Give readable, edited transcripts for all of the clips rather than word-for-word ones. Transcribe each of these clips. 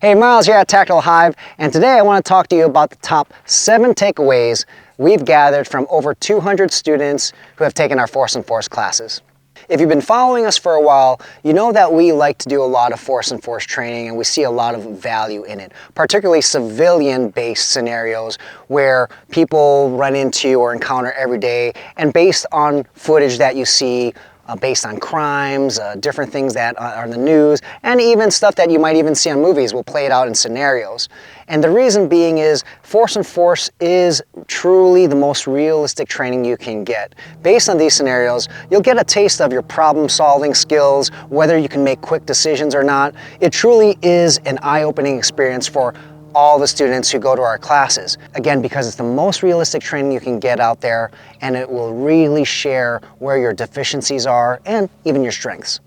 Hey, Myles here at Tactical Hyve, and today I want to talk to you about the top 7 takeaways we've gathered from over 200 students who have taken our Force and Force classes. If you've been following us for a while, you know that we like to do a lot of Force and Force training, and we see a lot of value in it, particularly civilian-based scenarios where people run into or encounter every day, and based on footage that you see, based on crimes, different things that are in the news, and even stuff that you might even see on movies. We'll play it out in scenarios. And the reason being is Force and Force is truly the most realistic training you can get. Based on these scenarios, you'll get a taste of your problem-solving skills, whether you can make quick decisions or not. It truly is an eye-opening experience for all the students who go to our classes. Again, because it's the most realistic training you can get out there, and it will really share where your deficiencies are and even your strengths.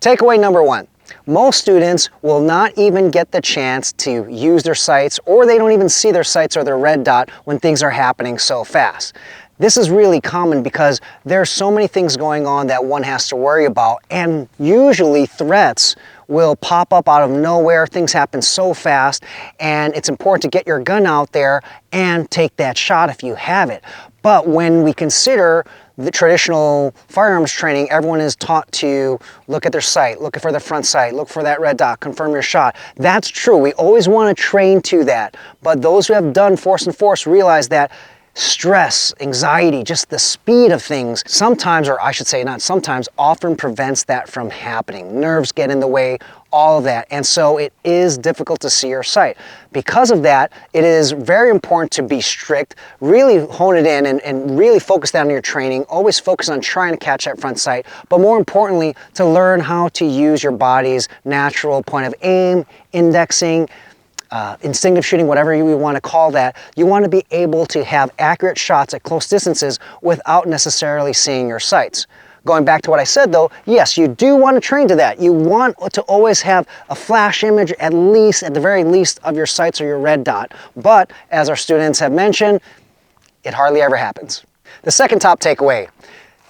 Takeaway number 1. Most students will not even get the chance to use their sights, or they don't even see their sights or their red dot when things are happening so fast. This is really common because there's so many things going on that one has to worry about, and usually threats will pop up out of nowhere. Things happen so fast, and it's important to get your gun out there and take that shot if you have it. But when we consider the traditional firearms training, everyone is taught to look at their sight, look for the front sight, look for that red dot, confirm your shot. That's true. We always want to train to that. But those who have done Force and Force realize that stress, anxiety, just the speed of things sometimes, or I should say not sometimes, often prevents that from happening. Nerves get in the way, all of that, and so it is difficult to see your sight. Because of that, it is very important to be strict, really hone it in and really focus down on your training, always focus on trying to catch that front sight, but more importantly, to learn how to use your body's natural point of aim, indexing, instinctive shooting, whatever you want to call that. You want to be able to have accurate shots at close distances without necessarily seeing your sights. Going back to what I said though, yes, you do want to train to that. You want to always have a flash image, at the very least, of your sights or your red dot. But as our students have mentioned, it hardly ever happens. The second top takeaway,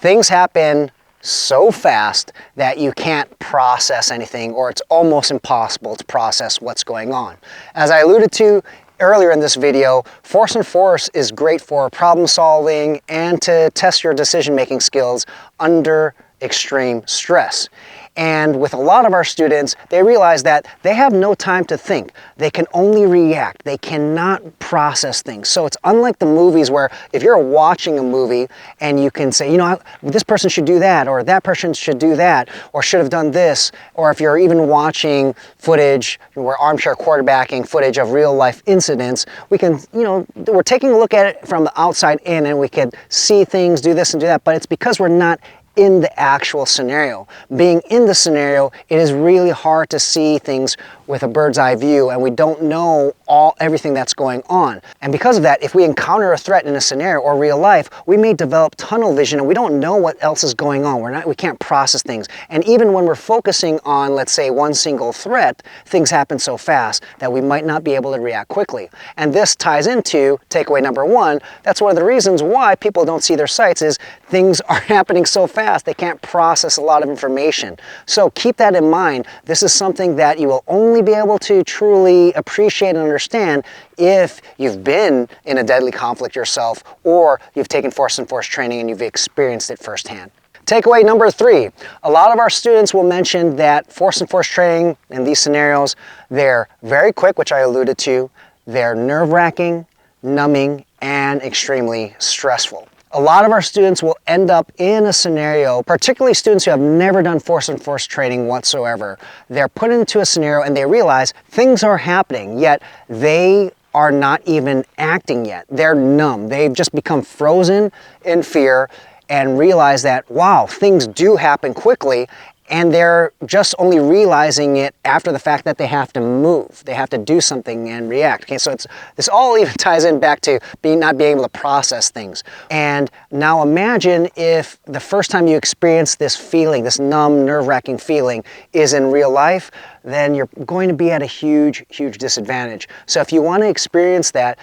things happen so fast that you can't process anything, or it's almost impossible to process what's going on. As I alluded to earlier in this video, Force and Force is great for problem solving and to test your decision-making skills under extreme stress. And with a lot of our students, they realize that they have no time to think. They can only react. They cannot process things. So it's unlike the movies where if you're watching a movie and you can say, you know, this person should do that, or that person should do that, or should have done this, or if you're even watching footage, we're armchair quarterbacking footage of real life incidents, we can, you know, we're taking a look at it from the outside in and we can see things, do this and do that, but it's because we're not in the actual scenario. Being in the scenario, it is really hard to see things with a bird's eye view, and we don't know everything that's going on. And because of that, if we encounter a threat in a scenario or real life, we may develop tunnel vision and we don't know what else is going on. We can't process things. And even when we're focusing on, let's say, one single threat, things happen so fast that we might not be able to react quickly. And this ties into takeaway number 1. That's one of the reasons why people don't see their sights, is things are happening so fast they can't process a lot of information. So keep that in mind. This is something that you will only be able to truly appreciate and understand if you've been in a deadly conflict yourself, or you've taken Force and Force training and you've experienced it firsthand. Takeaway number 3, a lot of our students will mention that Force and Force training in these scenarios, they're very quick, which I alluded to, they're nerve-wracking, numbing, and extremely stressful. A lot of our students will end up in a scenario, particularly students who have never done Force and Force training whatsoever. They're put into a scenario and they realize things are happening, yet they are not even acting yet. They're numb. They've just become frozen in fear and realize that, wow, things do happen quickly, and they're just only realizing it after the fact that they have to move. They have to do something and react. Okay, so this all even ties in back to not being able to process things. And now imagine if the first time you experience this feeling, this numb, nerve-wracking feeling, is in real life, then you're going to be at a huge, huge disadvantage. So if you want to experience that,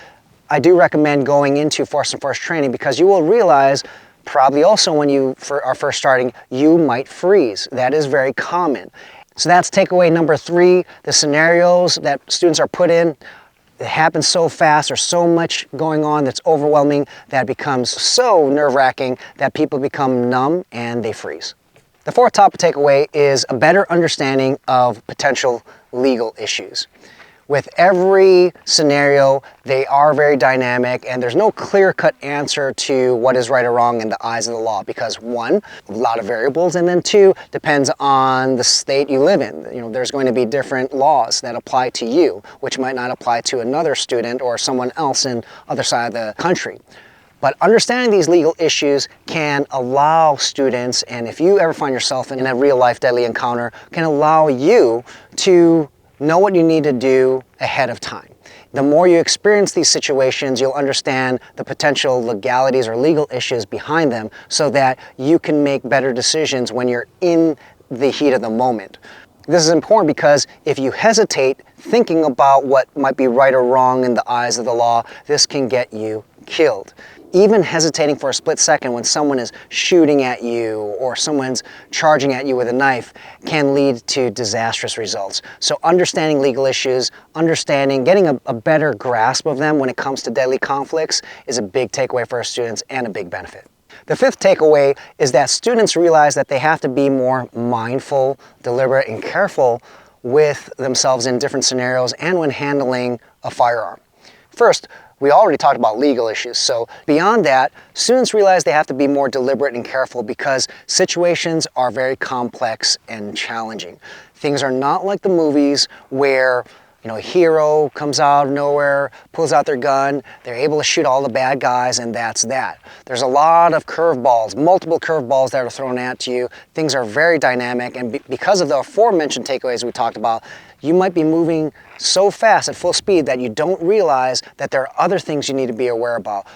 I do recommend going into Force and Force training, because you will realize probably also when you are first starting, you might freeze. That is very common. So that's takeaway number 3, the scenarios that students are put in. It happens so fast, there's so much going on that's overwhelming that it becomes so nerve-wracking that people become numb and they freeze. The 4th top takeaway is a better understanding of potential legal issues. With every scenario, they are very dynamic and there's no clear-cut answer to what is right or wrong in the eyes of the law because 1, a lot of variables, and then 2, depends on the state you live in. You know, there's going to be different laws that apply to you, which might not apply to another student or someone else in other side of the country. But understanding these legal issues can allow students, and if you ever find yourself in a real-life deadly encounter, can allow you to know what you need to do ahead of time. The more you experience these situations, you'll understand the potential legalities or legal issues behind them so that you can make better decisions when you're in the heat of the moment. This is important because if you hesitate thinking about what might be right or wrong in the eyes of the law, this can get you killed. Even hesitating for a split second when someone is shooting at you or someone's charging at you with a knife can lead to disastrous results. So understanding legal issues, getting a better grasp of them when it comes to deadly conflicts is a big takeaway for our students and a big benefit. The 5th takeaway is that students realize that they have to be more mindful, deliberate, and careful with themselves in different scenarios and when handling a firearm. First, we already talked about legal issues, so beyond that, students realize they have to be more deliberate and careful because situations are very complex and challenging. Things are not like the movies where a hero comes out of nowhere, pulls out their gun, they're able to shoot all the bad guys, and that's that. There's a lot of curveballs, multiple curveballs that are thrown at you. Things are very dynamic, and because of the aforementioned takeaways we talked about, you might be moving so fast at full speed that you don't realize that there are other things you need to be aware about.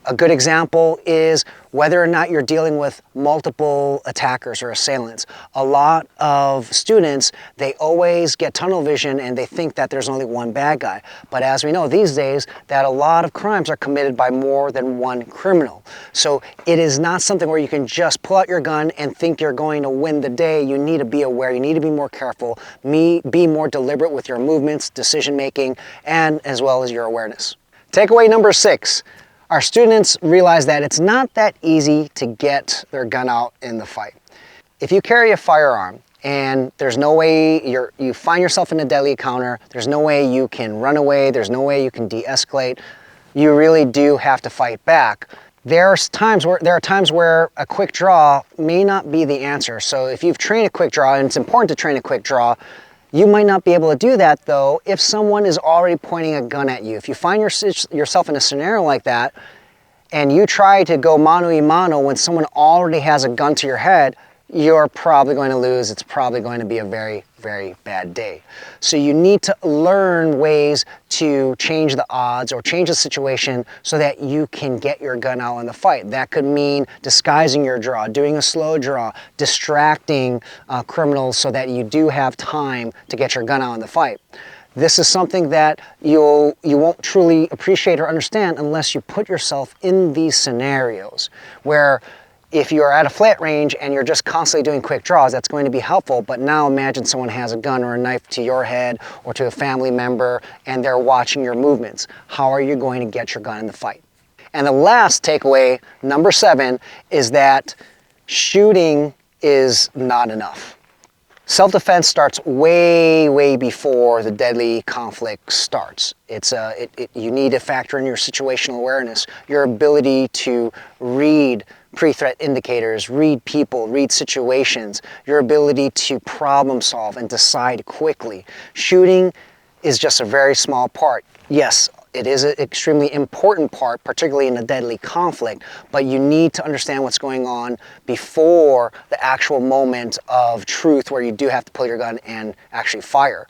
A good example is whether or not you're dealing with multiple attackers or assailants. A lot of students, they always get tunnel vision and they think that there's only one bad guy. But as we know these days, that a lot of crimes are committed by more than one criminal. So it is not something where you can just pull out your gun and think you're going to win the day. You need to be aware, you need to be more careful, be more deliberate with your movements, decision making, and as well as your awareness. Takeaway number 6. Our students realize that it's not that easy to get their gun out in the fight. If you carry a firearm and there's no way you find yourself in a deadly encounter, there's no way you can run away, there's no way you can de-escalate, you really do have to fight back. There are times where a quick draw may not be the answer. So if you've trained a quick draw, and it's important to train a quick draw, you might not be able to do that though if someone is already pointing a gun at you. If you find yourself in a scenario like that and you try to go mano a mano when someone already has a gun to your head, you're probably going to lose. It's probably going to be a very, very bad day. So you need to learn ways to change the odds or change the situation so that you can get your gun out in the fight. That could mean disguising your draw, doing a slow draw, distracting criminals so that you do have time to get your gun out in the fight. This is something that you won't truly appreciate or understand unless you put yourself in these scenarios where if you're at a flat range and you're just constantly doing quick draws, that's going to be helpful. But now imagine someone has a gun or a knife to your head or to a family member and they're watching your movements. How are you going to get your gun in the fight? And the last takeaway, number 7, is that shooting is not enough. Self-defense starts way, way before the deadly conflict starts. You need to factor in your situational awareness, your ability to read pre-threat indicators, read people, read situations, your ability to problem solve and decide quickly. Shooting is just a very small part. Yes, it is an extremely important part, particularly in a deadly conflict, but you need to understand what's going on before the actual moment of truth where you do have to pull your gun and actually fire.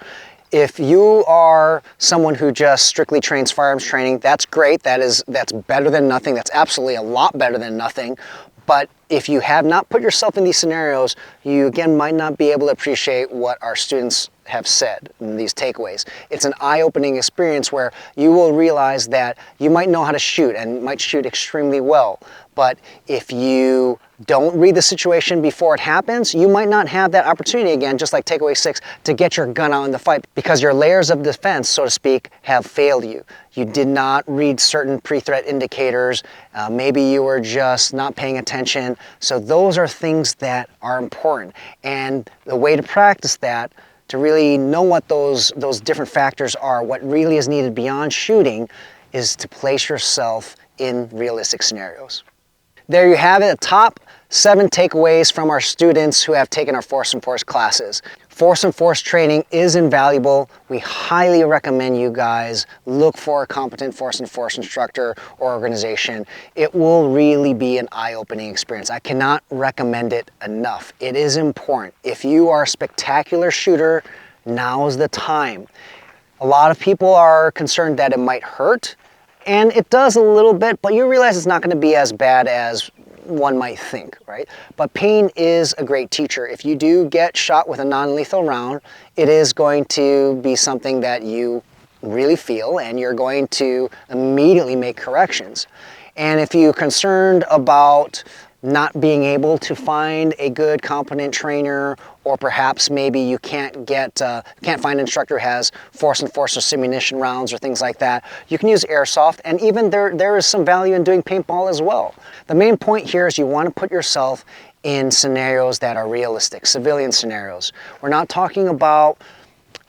If you are someone who just strictly trains firearms training, that's great. That's better than nothing. That's absolutely a lot better than nothing. But if you have not put yourself in these scenarios, you again might not be able to appreciate what our students have said in these takeaways. It's an eye-opening experience where you will realize that you might know how to shoot and might shoot extremely well, but if you don't read the situation before it happens, you might not have that opportunity again, just like takeaway 6, to get your gun out in the fight because your layers of defense, so to speak, have failed you. You did not read certain pre-threat indicators. Maybe you were just not paying attention. So those are things that are important. And the way to practice that, to really know what those different factors are, what really is needed beyond shooting, is to place yourself in realistic scenarios. There you have it, the top 7 takeaways from our students who have taken our Force and Force classes. Force and Force training is invaluable. We highly recommend you guys look for a competent Force and Force instructor or organization. It will really be an eye-opening experience. I cannot recommend it enough. It is important. If you are a spectacular shooter, now is the time. A lot of people are concerned that it might hurt, and it does a little bit, but you realize it's not going to be as bad as one might think, right? But pain is a great teacher. If you do get shot with a non-lethal round, it is going to be something that you really feel, and you're going to immediately make corrections. And if you're concerned about not being able to find a good, competent trainer, or perhaps maybe you can't find an instructor who has Force and Force or simunition rounds or things like that, you can use airsoft, and even there is some value in doing paintball as well. The main point here is you want to put yourself in scenarios that are realistic, civilian scenarios. We're not talking about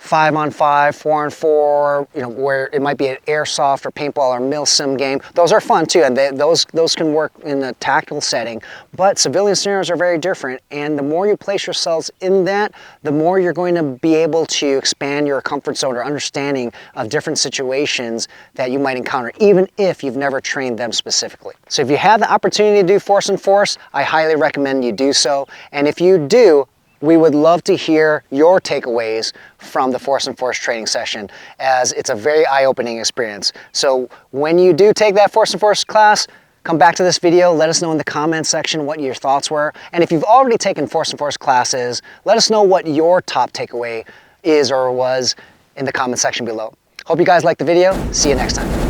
5-on-5, 4-on-4, you know, where it might be an airsoft or paintball or milsim game. Those are fun too, and those can work in a tactical setting, but civilian scenarios are very different, and the more you place yourselves in that, the more you're going to be able to expand your comfort zone or understanding of different situations that you might encounter, even if you've never trained them specifically. So if you have the opportunity to do Force and Force, I highly recommend you do so, and if you do, we would love to hear your takeaways from the Force and Force training session, as it's a very eye-opening experience. So when you do take that Force and Force class, come back to this video, let us know in the comments section what your thoughts were. And if you've already taken Force and Force classes, let us know what your top takeaway is or was in the comment section below. Hope you guys liked the video. See you next time.